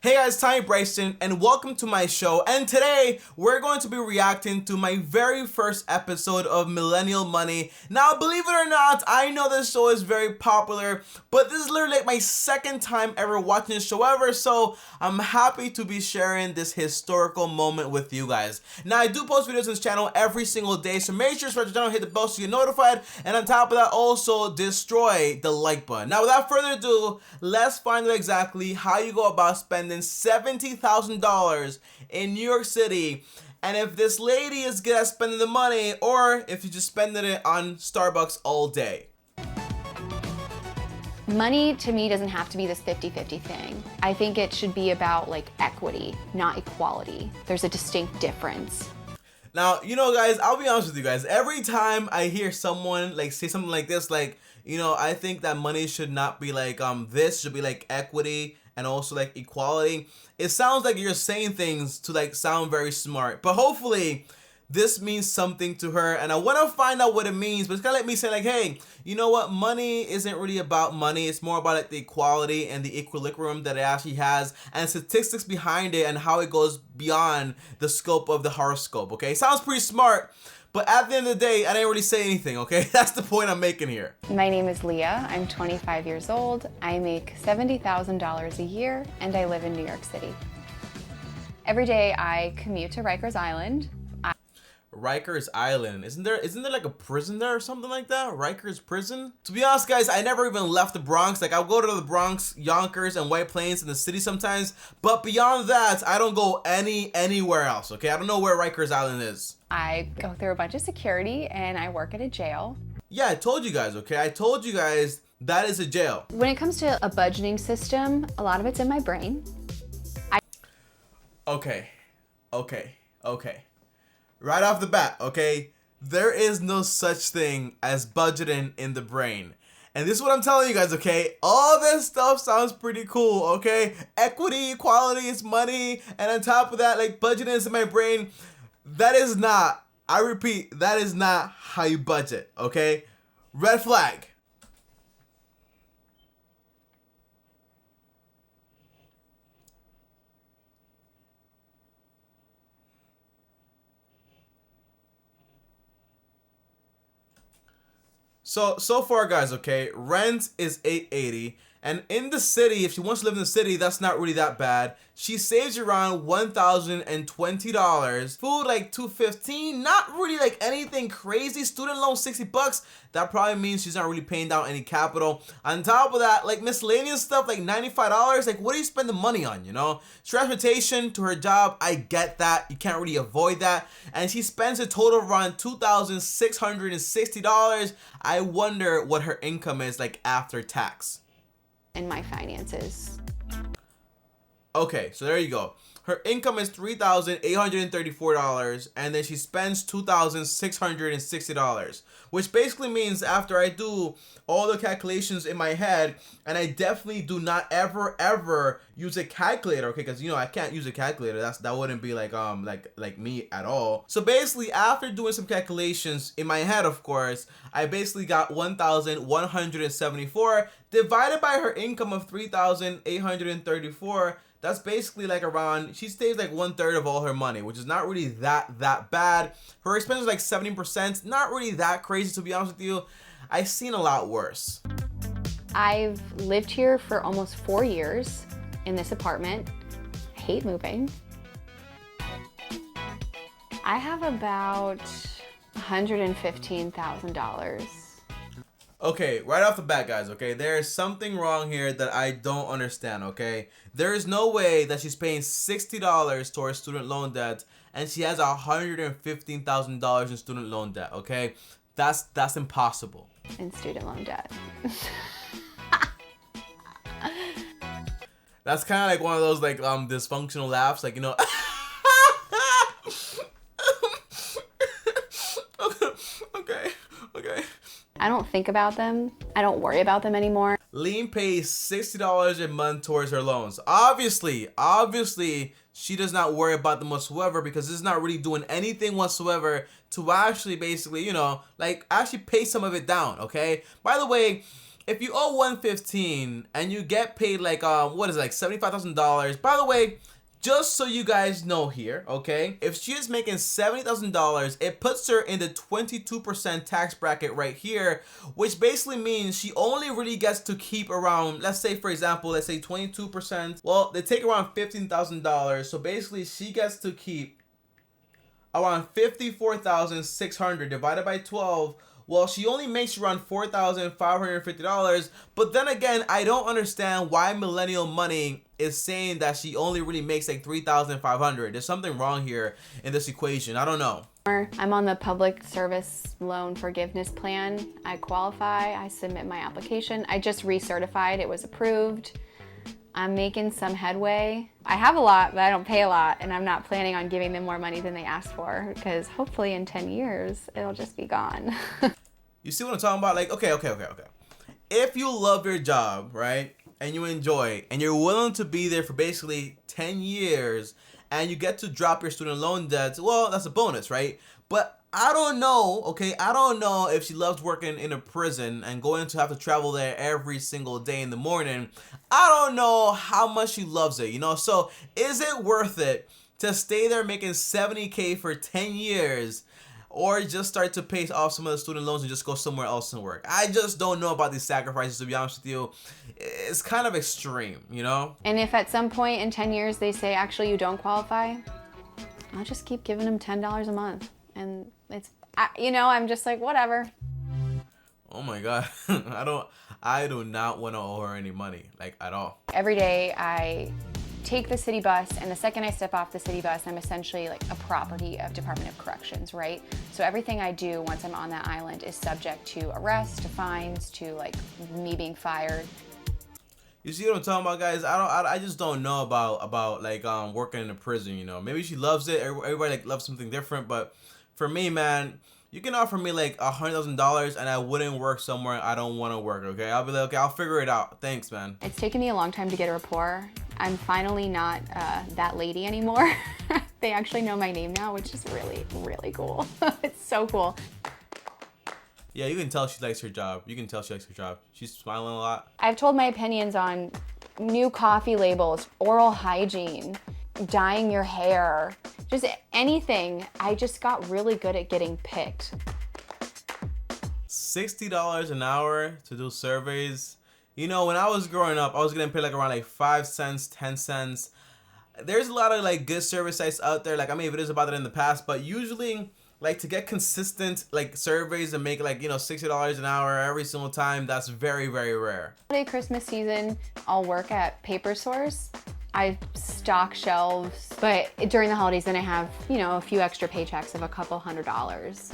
Hey guys, Tiny Bryson, and welcome to my show. And today we're going to be reacting to my very first episode of Millennial Money. Now, believe it or not, I know this show is very popular, but this is literally like my second time ever watching this show ever, so I'm happy to be sharing this historical moment with you guys. Now, I do post videos on this channel every single day, so make sure to subscribe to the channel, hit the bell so you get notified, and on top of that, also destroy the like button. Now, without further ado, let's find out exactly how you go about spending $70,000 in New York City, and if this lady is good at spending the money, or if you just spending it on Starbucks all day. Money to me doesn't have to be this 50-50 thing. I think it should be about like equity, not equality. There's a distinct difference. Now, you know, guys, I'll be honest with you guys. Every time I hear someone like say something like this, like, you know, I think that money should not be like this should be like equity and also like equality. It sounds like you're saying things to like sound very smart, but hopefully this means something to her, and I want to find out what it means. But it's kind of like me saying like, hey, you know what, money isn't really about money. It's more about like the equality and the equilibrium that it actually has, and statistics behind it, and how it goes beyond the scope of the horoscope. Okay, sounds pretty smart, but at the end of the day, I didn't really say anything. Okay, that's the point I'm making here. My name is Leah. I'm 25 years old. I make $70,000 a year, and I live in New York City. Every day I commute to Rikers Island. Rikers Island. Isn't there like a prison there or something like that? Rikers prison? To be honest, guys, I never even left the Bronx. Like, I'll go to the Bronx, Yonkers, and White Plains in the city sometimes, but beyond that, I don't go anywhere else, okay? I don't know where Rikers Island is. I go through a bunch of security, and I work at a jail. Yeah, I told you guys, okay? I told you guys that is a jail. When it comes to a budgeting system, a lot of it's in my brain. Okay. Right off the bat, okay, there is no such thing as budgeting in the brain. And this is what I'm telling you guys, okay? All this stuff sounds pretty cool, okay? Equity, equality is money, and on top of that, like, budgeting is in my brain. That is not, I repeat, that is not how you budget, okay? Red flag. So far, guys, okay, rent is $880, and in the city, if she wants to live in the city, that's not really that bad. She saves around $1,020. Food like $215, not really like anything crazy. Student loan $60. That probably means she's not really paying down any capital. On top of that, like miscellaneous stuff like $95. Like, what do you spend the money on, you know? Transportation to her job, I get that. You can't really avoid that. And she spends a total of around $2,660. I wonder what her income is like after tax. In my finances. Okay, so there you go. Her income is $3,834, and then she spends $2,660, which basically means after I do all the calculations in my head, and I definitely do not ever use a calculator, okay? Because, you know, I can't use a calculator. That wouldn't be like me at all. So basically, after doing some calculations in my head, of course, I basically got 1,174 divided by her income of 3,834. That's basically like around, she saves like 1/3 of all her money, which is not really that bad. Her expenses like 70%, not really that crazy, to be honest with you. I've seen a lot worse. I've lived here for almost 4 years in this apartment. I hate moving. I have about $115,000. Okay, right off the bat, guys, okay, there is something wrong here that I don't understand, okay? There is no way that she's paying $60 towards student loan debt and she has $115,000 in student loan debt, okay? That's impossible. In student loan debt. That's kind of like one of those like dysfunctional laughs, like, you know. Okay. I don't think about them. I don't worry about them anymore. Lean pays $60 a month towards her loans. Obviously, she does not worry about them whatsoever, because it's not really doing anything whatsoever to actually basically, you know, like actually pay some of it down, okay? By the way, if you owe $115 and you get paid like what is it, like $75,000. By the way, just so you guys know here, okay, if she is making $70,000, it puts her in the 22% tax bracket right here, which basically means she only really gets to keep around, let's say for example, let's say 22%. Well, they take around $15,000, so basically she gets to keep around $54,600 divided by 12. Well, she only makes around $4,550, but then again, I don't understand why Millennial Money is saying that she only really makes like $3,500. There's something wrong here in this equation. I don't know. I'm on the Public Service Loan Forgiveness Plan. I qualify, I submit my application. I just recertified, it was approved. I'm making some headway. I have a lot, but I don't pay a lot, and I'm not planning on giving them more money than they asked for, because hopefully in 10 years, it'll just be gone. You see what I'm talking about? Like, okay. If you love your job, right, and you enjoy, and you're willing to be there for basically 10 years, and you get to drop your student loan debts, well, that's a bonus, right? But I don't know, okay? I don't know if she loves working in a prison and going to have to travel there every single day in the morning. I don't know how much she loves it, you know? So is it worth it to stay there making $70K for 10 years or just start to pay off some of the student loans and just go somewhere else and work? I just don't know about these sacrifices, to be honest with you. It's kind of extreme, you know? And if at some point in 10 years they say, actually, you don't qualify, I'll just keep giving them $10 a month. And it's, you know, I'm just like, whatever. Oh my God. I do not want to owe her any money, like at all. Every day I take the city bus, and the second I step off the city bus, I'm essentially like a property of Department of Corrections, right? So everything I do once I'm on that island is subject to arrest, to fines, to like me being fired. You see what I'm talking about, guys? I just don't know about like working in a prison, you know. Maybe she loves it. Everybody like loves something different, but for me, man, you can offer me like $100,000 and I wouldn't work somewhere I don't want to work, okay? I'll be like, okay, I'll figure it out. Thanks, man. It's taken me a long time to get a rapport. I'm finally not that lady anymore. They actually know my name now, which is really, really cool. It's so cool. Yeah, you can tell she likes her job. You can tell she likes her job. She's smiling a lot. I've told my opinions on new coffee labels, oral hygiene, dyeing your hair, just anything. I just got really good at getting picked. $60 an hour to do surveys. You know, when I was growing up, I was getting paid like around like 5 cents, 10 cents. There's a lot of like good service sites out there. Like, I mean, videos about it in the past, but usually like to get consistent like surveys and make like, you know, $60 an hour every single time, that's very, very rare. Christmas season, I'll work at Paper Source. I stock shelves, but during the holidays, then I have, you know, a few extra paychecks of a couple $100s.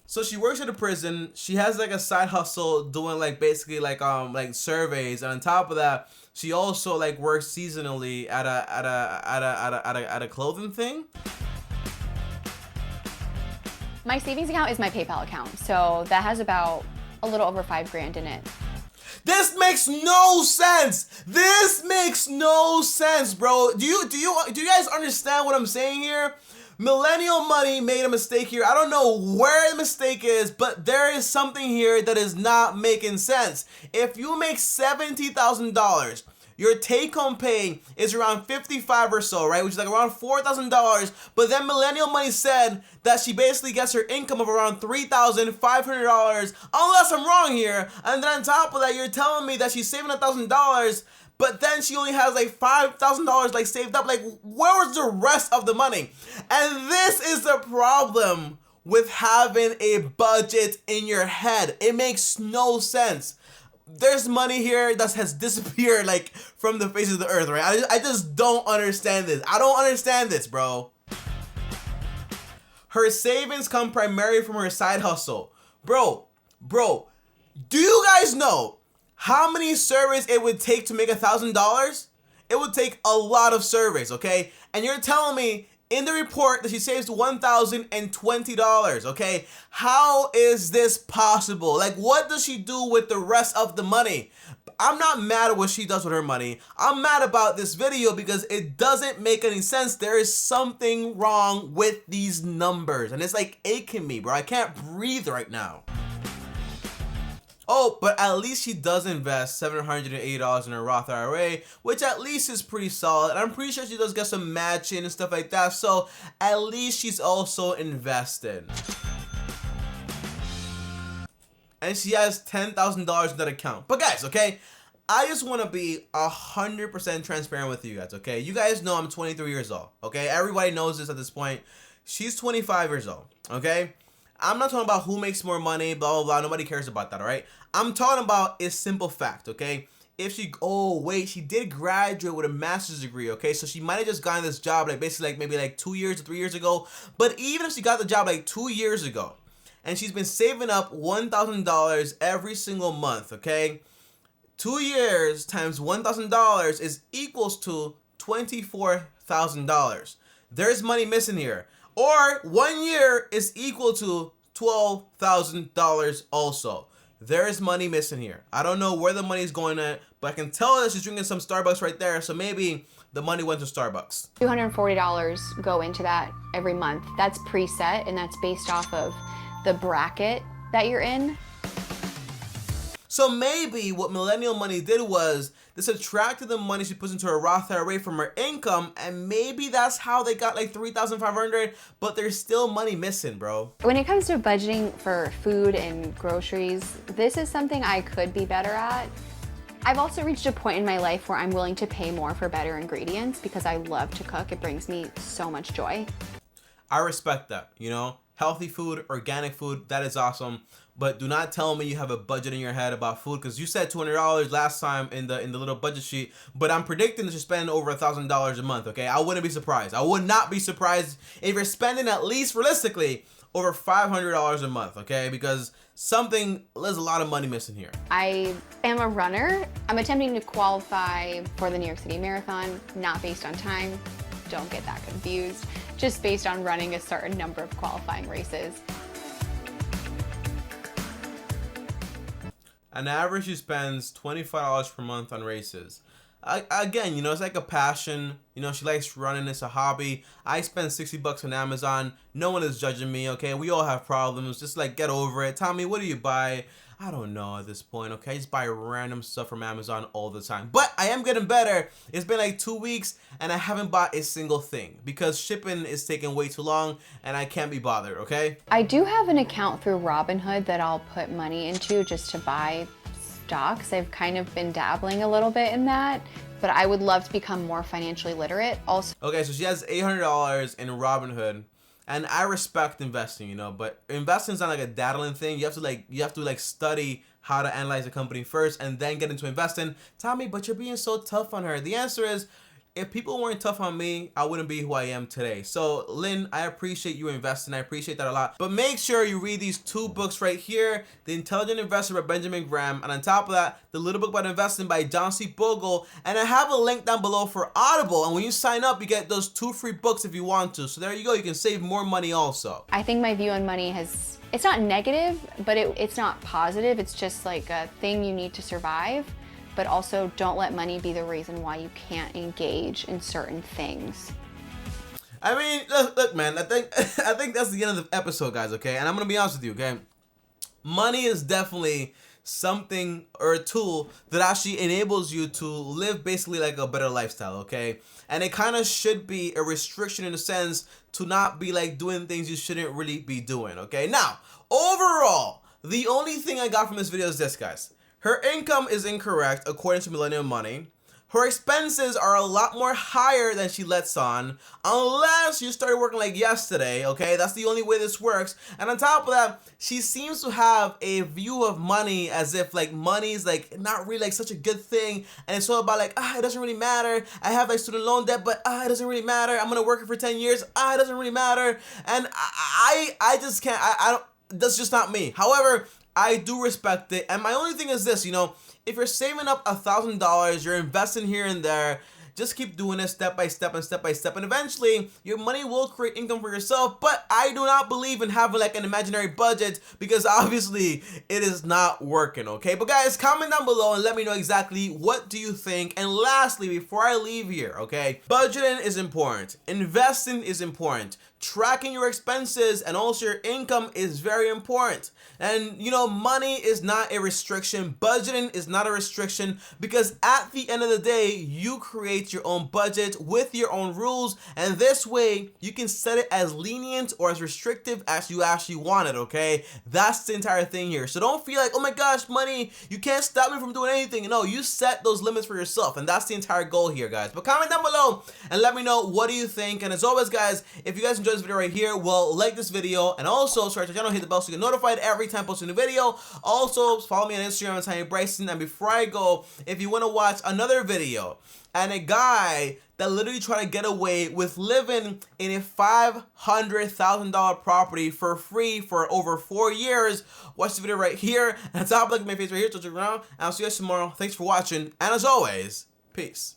So she works at a prison. She has like a side hustle doing like basically like surveys, and on top of that, she also like works seasonally at a clothing thing. My savings account is my PayPal account, so that has about a little over $5,000 in it. This makes no sense. This makes no sense, bro. Do you guys understand what I'm saying here? Millennial Money made a mistake here. I don't know where the mistake is, but there is something here that is not making sense. If you make $70,000, your take-home pay is around $55 or so, right? Which is like around $4,000. But then Millennial Money said that she basically gets her income of around $3,500, unless I'm wrong here. And then on top of that, you're telling me that she's saving $1,000, but then she only has like $5,000 like saved up. Like, where was the rest of the money? And this is the problem with having a budget in your head. It makes no sense. There's money here that has disappeared like from the face of the earth, right? I just don't understand this. I don't understand this, bro. Her savings come primarily from her side hustle. Bro, do you guys know how many surveys it would take to make $1,000? It would take a lot of surveys, okay? And you're telling me in the report that she saves $1,020, okay? How is this possible? Like, what does she do with the rest of the money? I'm not mad at what she does with her money. I'm mad about this video because it doesn't make any sense. There is something wrong with these numbers, and it's like aching me, bro. I can't breathe right now. Oh, but at least she does invest $780 in her Roth IRA, which at least is pretty solid. And I'm pretty sure she does get some matching and stuff like that. So at least she's also invested. And she has $10,000 in that account. But guys, okay, I just want to be 100% transparent with you guys, okay? You guys know I'm 23 years old, okay? Everybody knows this at this point. She's 25 years old, okay? I'm not talking about who makes more money, blah, blah, blah. Nobody cares about that, all right? I'm talking about a simple fact, okay? If she, oh, wait, she did graduate with a master's degree, okay? So she might have just gotten this job, like, basically, like, maybe, like, 2 years or 3 years ago. But even if she got the job, like, 2 years ago, and she's been saving up $1,000 every single month, okay? 2 years times $1,000 is equals to $24,000. There's money missing here. Or 1 year is equal to $12,000 also. There is money missing here. I don't know where the money is going at, but I can tell that she's drinking some Starbucks right there, so maybe the money went to Starbucks. $240 go into that every month. That's preset, and that's based off of the bracket that you're in. So maybe what Millennial Money did was they subtracted the money she puts into her Roth IRA from her income, and maybe that's how they got like $3,500, but there's still money missing, bro. When it comes to budgeting for food and groceries, this is something I could be better at. I've also reached a point in my life where I'm willing to pay more for better ingredients because I love to cook. It brings me so much joy. I respect that, you know? Healthy food, organic food, that is awesome. But do not tell me you have a budget in your head about food, because you said $200 last time in the little budget sheet, but I'm predicting that you're spending over $1,000 a month, okay? I wouldn't be surprised. I would not be surprised if you're spending at least realistically over $500 a month, okay? Because there's a lot of money missing here. I am a runner. I'm attempting to qualify for the New York City Marathon, not based on time. Don't get that confused. Just based on running a certain number of qualifying races. On average, she spends $25 per month on races. Again, you know, it's like a passion. You know, she likes running. It's a hobby. I spend $60 on Amazon. No one is judging me, okay? We all have problems. Just, like, get over it. Tommy, what do you buy? I don't know at this point, okay? I just buy random stuff from Amazon all the time. But I am getting better. It's been like 2 weeks, and I haven't bought a single thing because shipping is taking way too long, and I can't be bothered, okay? I do have an account through Robinhood that I'll put money into just to buy stocks. I've kind of been dabbling a little bit in that, but I would love to become more financially literate. Also, okay, so she has $800 in Robinhood. And I respect investing, you know, but investing is not like a daddling thing. You have to like study how to analyze a company first and then get into investing. Tommy, but you're being so tough on her. The answer is, if people weren't tough on me, I wouldn't be who I am today. So, Lynn, I appreciate you investing. I appreciate that a lot. But make sure you read these 2 books right here. The Intelligent Investor by Benjamin Graham. And on top of that, The Little Book About Investing by John C. Bogle. And I have a link down below for Audible. And when you sign up, you get those 2 free books if you want to. So there you go. You can save more money also. I think my view on money it's not negative, but it's not positive. It's just like a thing you need to survive. But also don't let money be the reason why you can't engage in certain things. I mean, look, man, I think that's the end of the episode, guys, okay? And I'm going to be honest with you, okay? Money is definitely something or a tool that actually enables you to live basically like a better lifestyle, okay? And it kind of should be a restriction in a sense to not be like doing things you shouldn't really be doing, okay? Now, overall, the only thing I got from this video is this, guys. Her income is incorrect according to Millennial Money. Her expenses are a lot more higher than she lets on, unless you started working like yesterday, okay? That's the only way this works. And on top of that, she seems to have a view of money as if like money is like not really like such a good thing. And it's all about like, it doesn't really matter. I have like student loan debt, but it doesn't really matter. I'm gonna work it for 10 years. It doesn't really matter. And I just can't, I don't, that's just not me. However, I do respect it. And my only thing is this, you know, if you're saving up $1,000, you're investing here and there, just keep doing it step by step and step by step. And eventually, your money will create income for yourself. But I do not believe in having like an imaginary budget because obviously it is not working, okay? But guys, comment down below and let me know exactly what do you think. And lastly, before I leave here, okay, budgeting is important. Investing is important. tracking your expenses and also your income is very important. And you know, money is not a restriction. Budgeting is not a restriction, because at the end of the day, you create your own budget with your own rules, and this way you can set it as lenient or as restrictive as you actually want it, okay? That's the entire thing here. So don't feel like, oh my gosh, money, you can't stop me from doing anything. No, you set those limits for yourself, and that's the entire goal here, guys. But comment down below and let me know, what do you think? And as always, guys, if you guys enjoyed this video right here, well, like this video, and also subscribe to the channel, hit the bell so you get notified every time I post a new video. Also, follow me on Instagram at Tiny Bryson. And before I go, if you want to watch another video and a guy that literally tried to get away with living in a $500,000 property for free for over 4 years, watch the video right here. And top, like my face right here, touch it around, and I'll see you guys tomorrow. Thanks for watching, and as always, peace.